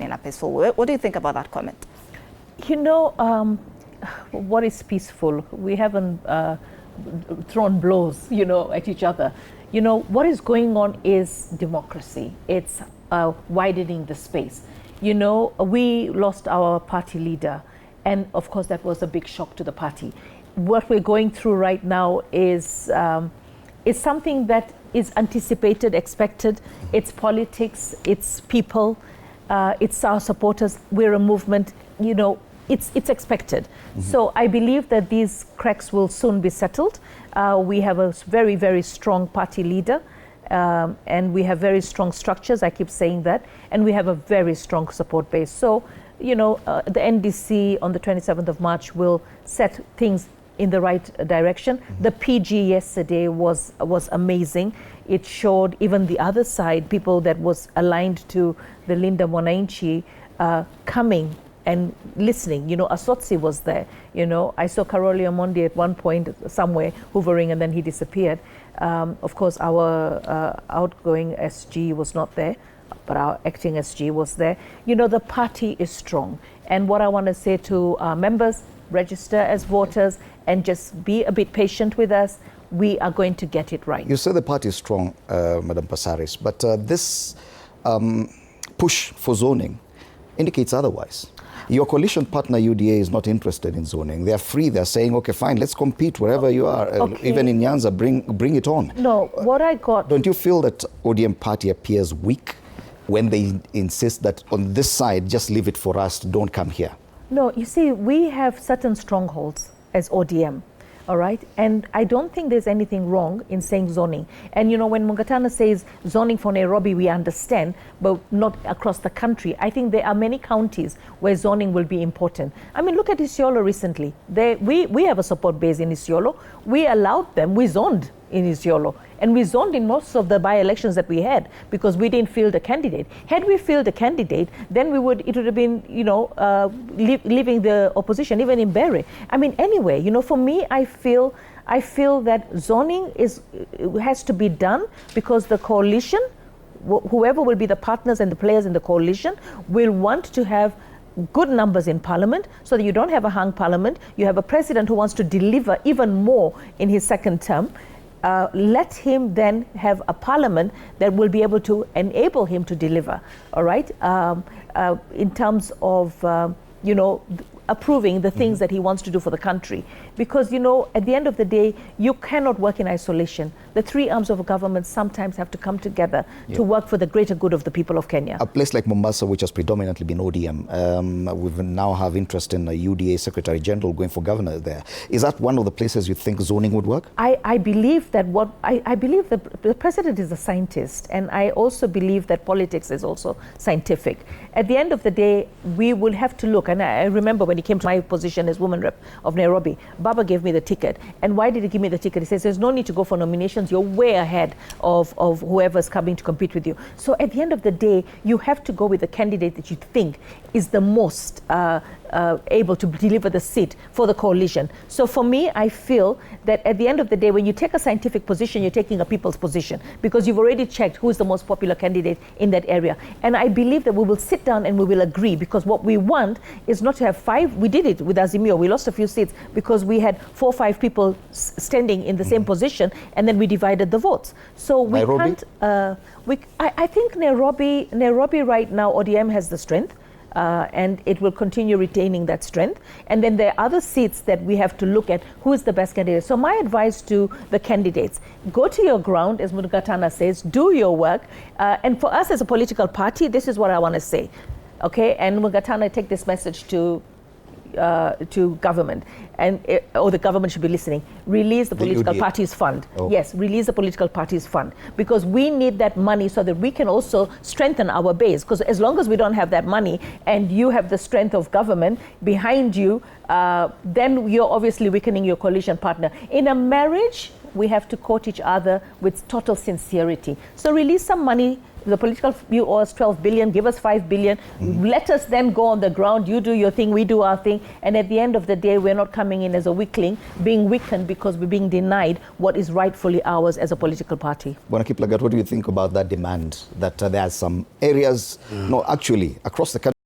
in a peaceful way. What do you think about that comment? You know, what is peaceful? We haven't thrown blows, at each other. What is going on is democracy. It's widening the space. We lost our party leader, and of course that was a big shock to the party. What we're going through right now is something that is anticipated, expected. It's politics, it's people, it's our supporters. We're a movement, it's expected. Mm-hmm. So I believe that these cracks will soon be settled. We have a very, very strong party leader, and we have very strong structures, I keep saying that, and we have a very strong support base. So, the NDC on the 27th of March will set things in the right direction. Mm-hmm. The PG yesterday was amazing. It showed even the other side, people that was aligned to the Linda Mwananchi, coming and listening. Asotsi was there. I saw Karoli Omondi at one point somewhere hovering, and then he disappeared. Of course, our outgoing SG was not there, but our acting SG was there. The party is strong. And what I want to say to our members, register as voters and just be a bit patient with us. We are going to get it right. You say the party is strong, Madam Passaris, but this push for zoning indicates otherwise. Your coalition partner UDA is not interested in zoning. They are free. They're saying, okay, fine, let's compete wherever you are. Okay. Even in Nyanza, bring it on. No, what I got... Don't you feel that ODM party appears weak when they insist that on this side, just leave it for us, don't come here? No, you see, we have certain strongholds as ODM. All right. And I don't think there's anything wrong in saying zoning. And, when Mungatana says zoning for Nairobi, we understand, but not across the country. I think there are many counties where zoning will be important. I mean, look at Isiolo recently. We have a support base in Isiolo. We allowed them, we zoned in Isiolo. And we zoned in most of the by-elections that we had because we didn't field a candidate. Had we fielded a candidate, then it would have been, leaving the opposition, even in Berry. I mean, anyway, for me, I feel that zoning has to be done because the coalition, whoever will be the partners and the players in the coalition, will want to have good numbers in parliament so that you don't have a hung parliament. You have a president who wants to deliver even more in his second term. Let him then have a parliament that will be able to enable him to deliver, all right, in terms of, approving the things that he wants to do for the country. Because, at the end of the day, you cannot work in isolation. The three arms of government sometimes have to come together to work for the greater good of the people of Kenya. A place like Mombasa, which has predominantly been ODM, we now have interest in a UDA Secretary General going for governor there. Is that one of the places you think zoning would work? I believe that I believe the president is a scientist, and I also believe that politics is also scientific. At the end of the day, we will have to look, and I remember when he came to my position as woman rep of Nairobi, Baba gave me the ticket. And why did he give me the ticket? He says, there's no need to go for nominations. You're way ahead of whoever's coming to compete with you. So at the end of the day, you have to go with the candidate that you think is the most able to deliver the seat for the coalition. So for me, I feel that at the end of the day, when you take a scientific position, you're taking a people's position because you've already checked who is the most popular candidate in that area. And I believe that we will sit down and we will agree, because what we want is not to have five. We did it with Azimio. We lost a few seats because we had 4 or 5 people standing in the same position, and then we divided the votes. So we can't. I think Nairobi right now, ODM has the strength. And it will continue retaining that strength. And then there are other seats that we have to look at who is the best candidate. So my advice to the candidates, go to your ground, as Mugatana says, do your work. And for us as a political party, this is what I want to say. Okay, and Mugatana, take this message to government, or the government should be listening. Release the political parties fund. Oh. Yes, release the political parties fund, because we need that money so that we can also strengthen our base. Because as long as we don't have that money and you have the strength of government behind you, then you're obviously weakening your coalition partner. In a marriage, we have to court each other with total sincerity. So release some money The political, you owe us 12 billion, give us 5 billion. Let us then go on the ground. You do your thing, we do our thing. And at the end of the day, we're not coming in as a weakling, being weakened because we're being denied what is rightfully ours as a political party. Bwana Kiplagat, what do you think about that demand that there are some areas, no, actually, across the country,